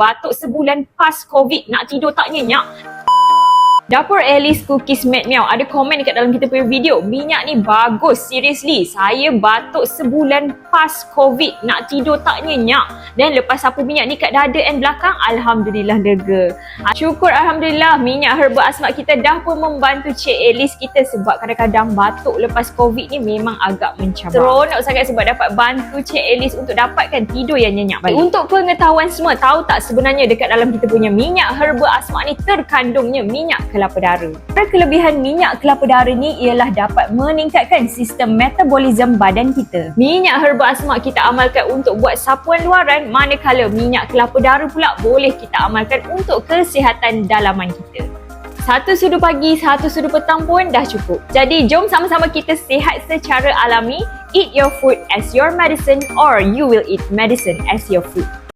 Batuk sebulan pas COVID, nak tidur tak nyenyak. Dapur Alice Cookies Mad Meow ada komen dekat dalam kita punya video. Minyak ni bagus, seriously. Saya batuk sebulan pas COVID, nak tidur tak nyenyak. Dan lepas sapu minyak ni kat dada and belakang, Alhamdulillah lega. Syukur Alhamdulillah, minyak herba asmat kita dah pun membantu Cik Alice kita. Sebab kadang-kadang batuk lepas COVID ni memang agak mencabar. Seronok sangat sebab dapat bantu Cik Alice untuk dapatkan tidur yang nyenyak balik. Untuk pengetahuan semua, tahu tak sebenarnya dekat dalam kita punya minyak herba asmat ni terkandungnya minyak kelapa dara. Kelebihan minyak kelapa dara ni ialah dapat meningkatkan sistem metabolisme badan kita. Minyak herba asmat kita amalkan untuk buat sapuan luaran, manakala minyak kelapa dara pula boleh kita amalkan untuk kesihatan dalaman kita. Satu sudu pagi, satu sudu petang pun dah cukup. Jadi jom sama-sama kita sihat secara alami. Eat your food as your medicine or you will eat medicine as your food.